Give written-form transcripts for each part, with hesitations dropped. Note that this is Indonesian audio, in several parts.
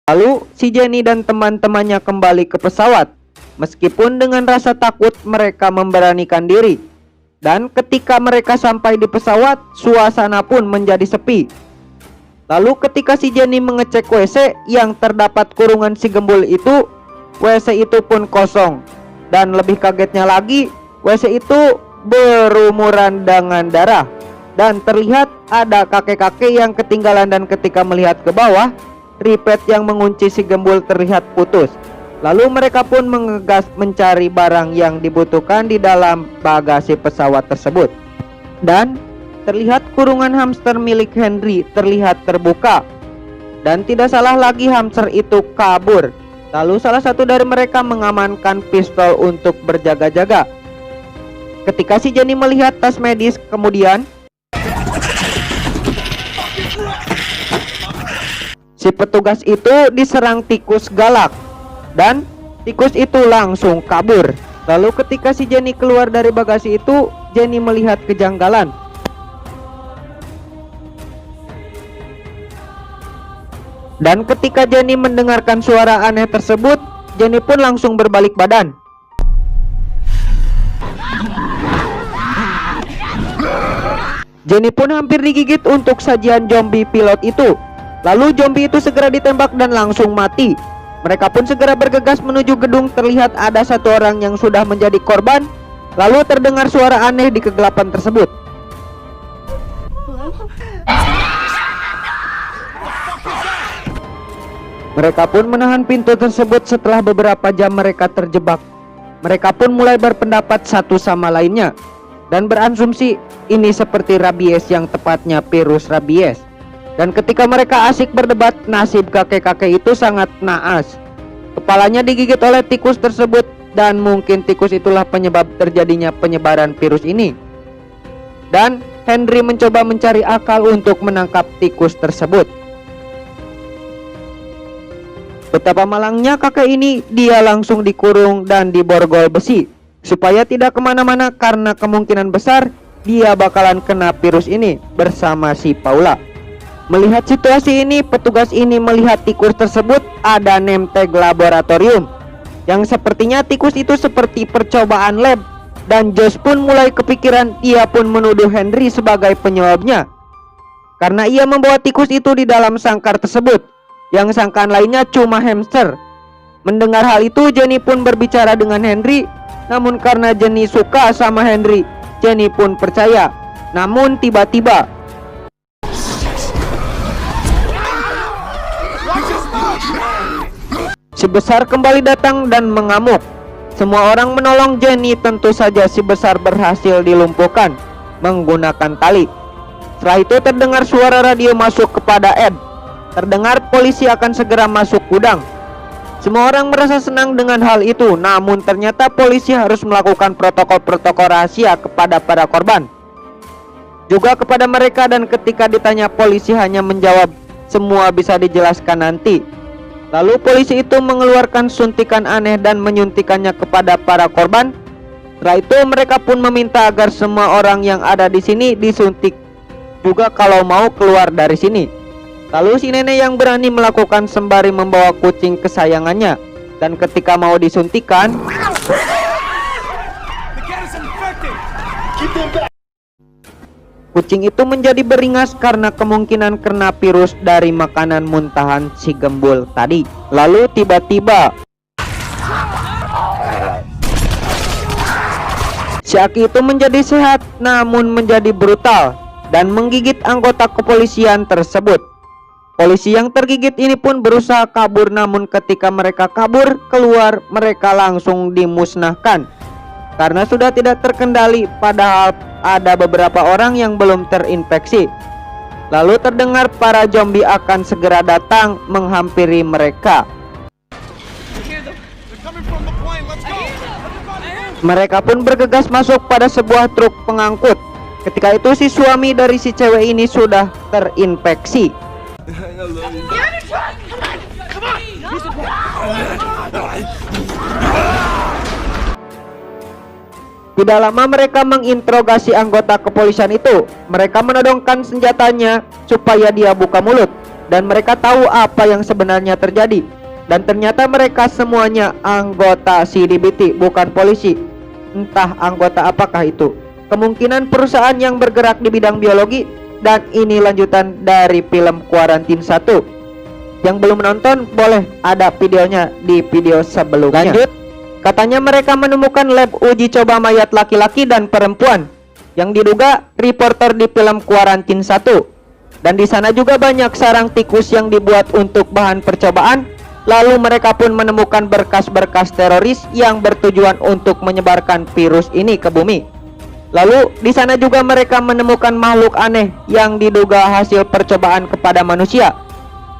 Lalu si Jenny dan teman-temannya kembali ke pesawat. Meskipun dengan rasa takut mereka memberanikan diri. Dan ketika mereka sampai di pesawat, suasana pun menjadi sepi. Lalu ketika si Jenny mengecek WC yang terdapat kurungan si gembul itu, WC itu pun kosong. Dan lebih kagetnya lagi, WC itu berumuran dengan darah. Dan terlihat ada kakek-kakek yang ketinggalan, dan ketika melihat ke bawah, ripet yang mengunci si gembul terlihat putus. Lalu mereka pun mengegas mencari barang yang dibutuhkan di dalam bagasi pesawat tersebut. Dan terlihat kurungan hamster milik Henry terlihat terbuka. Dan tidak salah lagi hamster itu kabur. Lalu salah satu dari mereka mengamankan pistol untuk berjaga-jaga. Ketika si Jenny melihat tas medis, kemudian si petugas itu diserang tikus galak. Dan tikus itu langsung kabur. Lalu ketika si Jenny keluar dari bagasi itu, Jenny melihat kejanggalan. Dan ketika Jenny mendengarkan suara aneh tersebut, Jenny pun langsung berbalik badan. Jenny pun hampir digigit untuk sajian zombie pilot itu. Lalu zombie itu segera ditembak dan langsung mati. Mereka pun segera bergegas menuju gedung. Terlihat ada satu orang yang sudah menjadi korban. Lalu terdengar suara aneh di kegelapan tersebut. Mereka pun menahan pintu tersebut. Setelah beberapa jam mereka terjebak, mereka pun mulai berpendapat satu sama lainnya dan berasumsi ini seperti rabies, yang tepatnya virus rabies. Dan ketika mereka asik berdebat, nasib kakek-kakek itu sangat naas. Kepalanya digigit oleh tikus tersebut, dan mungkin tikus itulah penyebab terjadinya penyebaran virus ini. Dan Henry mencoba mencari akal untuk menangkap tikus tersebut. Betapa malangnya kakek ini, dia langsung dikurung dan diborgol besi supaya tidak kemana-mana, karena kemungkinan besar dia bakalan kena virus ini bersama si Paula. Melihat situasi ini, petugas ini melihat tikus tersebut ada name tag laboratorium, yang sepertinya tikus itu seperti percobaan lab. Dan Josh pun mulai kepikiran, ia pun menuduh Henry sebagai penyebabnya, karena ia membawa tikus itu di dalam sangkar tersebut, yang sangkaan lainnya cuma hamster. Mendengar hal itu, Jenny pun berbicara dengan Henry. Namun karena Jenny suka sama Henry, Jenny pun percaya. Namun tiba-tiba si besar kembali datang dan mengamuk. Semua orang menolong Jenny. Tentu saja si besar berhasil dilumpuhkan menggunakan tali. Setelah itu terdengar suara radio masuk kepada Ed. Terdengar polisi akan segera masuk gudang. Semua orang merasa senang dengan hal itu. Namun ternyata polisi harus melakukan protokol-protokol rahasia kepada para korban, juga kepada mereka. Dan ketika ditanya, polisi hanya menjawab, semua bisa dijelaskan nanti. Lalu polisi itu mengeluarkan suntikan aneh dan menyuntikannya kepada para korban. Setelah itu mereka pun meminta agar semua orang yang ada di sini disuntik juga kalau mau keluar dari sini. Lalu si nenek yang berani melakukan sembari membawa kucing kesayangannya. Dan ketika mau disuntikan, kucing itu menjadi beringas karena kemungkinan kena virus dari makanan muntahan si gembul tadi. Lalu tiba-tiba si Aki itu menjadi sehat, namun menjadi brutal dan menggigit anggota kepolisian tersebut. Polisi yang tergigit ini pun berusaha kabur, namun ketika mereka kabur keluar, mereka langsung dimusnahkan karena sudah tidak terkendali. Padahal ada beberapa orang yang belum terinfeksi. Lalu terdengar para zombie akan segera datang menghampiri mereka. Mereka pun bergegas masuk pada sebuah truk pengangkut. Ketika itu si suami dari si cewek ini sudah terinfeksi. Tidak lama mereka menginterogasi anggota kepolisian itu. Mereka menodongkan senjatanya supaya dia buka mulut. dan mereka tahu apa yang sebenarnya terjadi. Dan ternyata mereka semuanya anggota CDBT, bukan polisi. Entah anggota apakah itu. Kemungkinan perusahaan yang bergerak di bidang biologi. Dan ini lanjutan dari film Quarantine 1. Yang belum menonton boleh ada videonya di video sebelumnya. Lanjut, katanya mereka menemukan lab uji coba mayat laki-laki dan perempuan yang diduga reporter di film Quarantine 1. Dan di sana juga banyak sarang tikus yang dibuat untuk bahan percobaan. Lalu mereka pun menemukan berkas-berkas teroris yang bertujuan untuk menyebarkan virus ini ke bumi. Lalu di sana juga mereka menemukan makhluk aneh yang diduga hasil percobaan kepada manusia.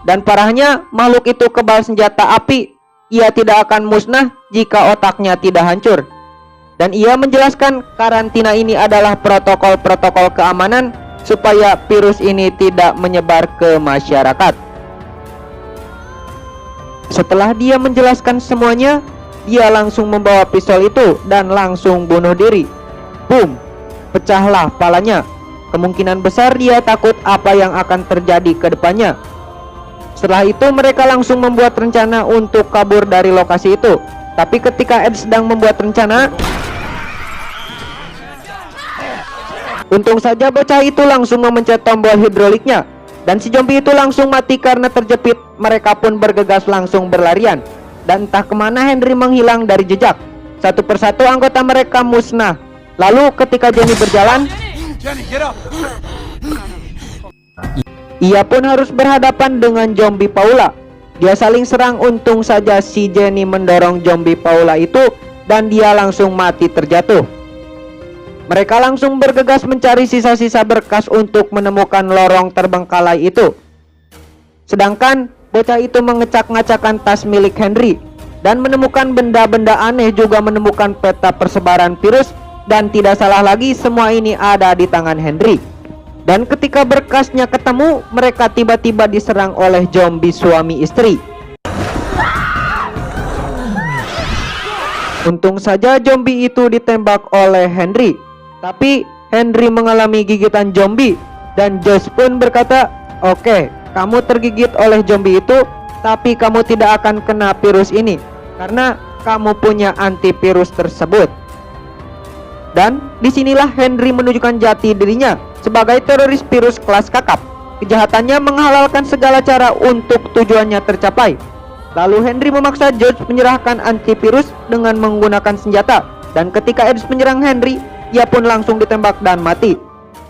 Dan parahnya, makhluk itu kebal senjata api. Ia tidak akan musnah jika otaknya tidak hancur. Dan ia menjelaskan karantina ini adalah protokol-protokol keamanan supaya virus ini tidak menyebar ke masyarakat. Setelah dia menjelaskan semuanya, dia langsung membawa pistol itu dan langsung bunuh diri. Boom, pecahlah palanya. Kemungkinan besar dia takut apa yang akan terjadi ke depannya. Setelah itu mereka langsung membuat rencana untuk kabur dari lokasi itu. Tapi ketika Ed sedang membuat rencana, untung saja bocah itu langsung memencet tombol hidroliknya. Dan si zombie itu langsung mati karena terjepit. Mereka pun bergegas langsung berlarian. Dan entah kemana Henry menghilang dari jejak. Satu persatu anggota mereka musnah. Lalu ketika Jenny berjalan, ia pun harus berhadapan dengan zombie Paula. Dia saling serang, untung saja si Jenny mendorong zombie Paula itu dan dia langsung mati terjatuh. Mereka langsung bergegas mencari sisa-sisa berkas untuk menemukan lorong terbengkalai itu. Sedangkan bocah itu ngacak-ngacakan tas milik Henry dan menemukan benda-benda aneh, juga menemukan peta persebaran virus. Dan tidak salah lagi, semua ini ada di tangan Henry. Dan ketika berkasnya ketemu, mereka tiba-tiba diserang oleh zombie suami istri. Untung saja zombie itu ditembak oleh Henry. Tapi Henry mengalami gigitan zombie. Dan Josh pun berkata, "Oke, kamu tergigit oleh zombie itu, tapi kamu tidak akan kena virus ini karena kamu punya antivirus tersebut." Dan disinilah Henry menunjukkan jati dirinya sebagai teroris virus kelas kakap. Kejahatannya menghalalkan segala cara untuk tujuannya tercapai. Lalu Henry memaksa George menyerahkan antivirus dengan menggunakan senjata. Dan ketika Edge menyerang Henry, ia pun langsung ditembak dan mati.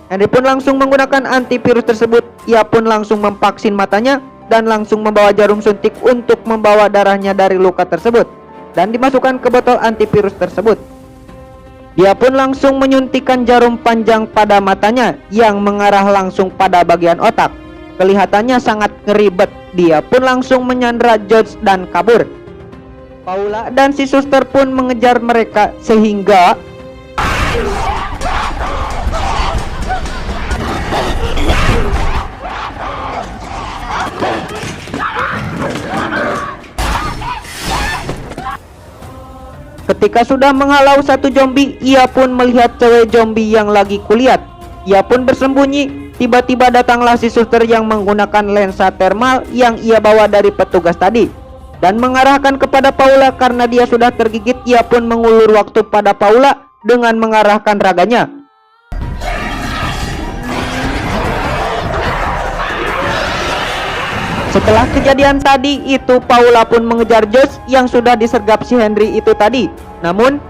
Henry pun langsung menggunakan antivirus tersebut. Ia pun langsung memvaksin matanya dan langsung membawa jarum suntik untuk membawa darahnya dari luka tersebut dan dimasukkan ke botol antivirus tersebut. Dia pun langsung menyuntikkan jarum panjang pada matanya yang mengarah langsung pada bagian otak. Kelihatannya sangat ngeribet. Dia pun langsung menyandra George dan kabur. Paula dan si suster pun mengejar mereka sehingga ketika sudah menghalau satu zombie, ia pun melihat cewek zombie yang lagi kulihat. Ia pun bersembunyi. Tiba-tiba datanglah si suster yang menggunakan lensa thermal yang ia bawa dari petugas tadi dan mengarahkan kepada Paula. Karena dia sudah tergigit, ia pun mengulur waktu pada Paula dengan mengarahkan raganya. Setelah kejadian tadi itu, Paula pun mengejar Josh yang sudah disergap si Henry itu tadi. Namun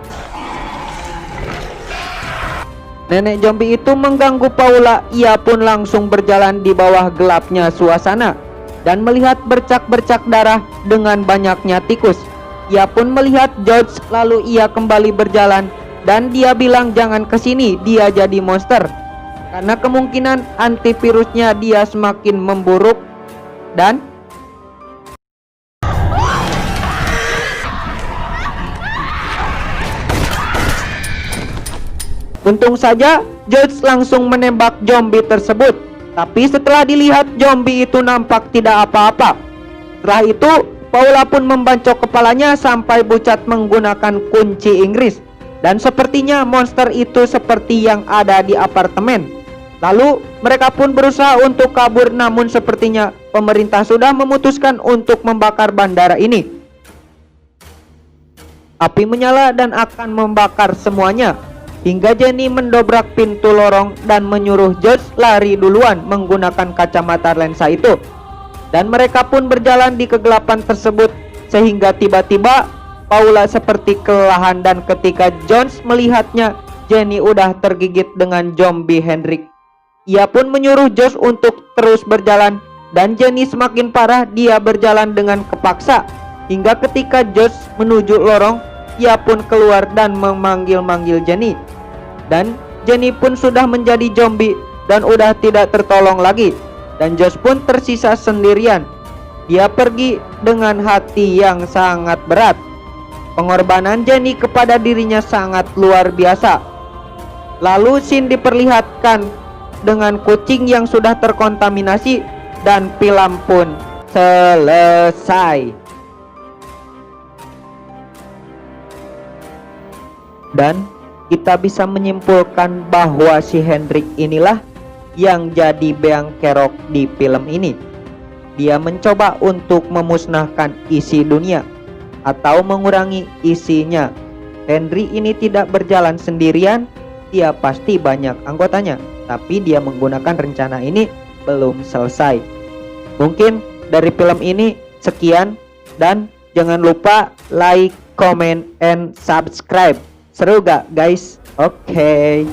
nenek zombie itu mengganggu Paula. Ia pun langsung berjalan di bawah gelapnya suasana dan melihat bercak-bercak darah dengan banyaknya tikus. Ia pun melihat George, lalu ia kembali berjalan dan dia bilang jangan kesini, dia jadi monster. Karena kemungkinan antivirusnya dia semakin memburuk. Dan untung saja George langsung menembak zombie tersebut. Tapi setelah dilihat, zombie itu nampak tidak apa-apa. Setelah itu Paula pun membancok kepalanya sampai pucat menggunakan kunci Inggris. Dan sepertinya monster itu seperti yang ada di apartemen. Lalu mereka pun berusaha untuk kabur, namun sepertinya pemerintah sudah memutuskan untuk membakar bandara ini. Api menyala dan akan membakar semuanya, hingga Jenny mendobrak pintu lorong dan menyuruh George lari duluan menggunakan kacamata lensa itu. Dan mereka pun berjalan di kegelapan tersebut, sehingga tiba-tiba Paula seperti kelelahan, dan ketika Jones melihatnya, Jenny udah tergigit dengan zombie Hendrik. Ia pun menyuruh Josh untuk terus berjalan, dan Jenny semakin parah. Dia berjalan dengan kepaksa, hingga ketika Josh menuju lorong, ia pun keluar dan memanggil-manggil Jenny. Dan Jenny pun sudah menjadi zombie dan udah tidak tertolong lagi. Dan Josh pun tersisa sendirian. Dia pergi dengan hati yang sangat berat. Pengorbanan Jenny kepada dirinya sangat luar biasa. Lalu scene diperlihatkan dengan kucing yang sudah terkontaminasi, dan film pun selesai. Dan kita bisa menyimpulkan bahwa si Hendrik inilah yang jadi Beang Kerok di film ini. Dia mencoba untuk memusnahkan isi dunia atau mengurangi isinya. Henry ini tidak berjalan sendirian, dia pasti banyak anggotanya, tapi dia menggunakan rencana ini belum selesai. Mungkin dari film ini sekian, dan jangan lupa like, comment, and subscribe. Seru gak guys? Oke.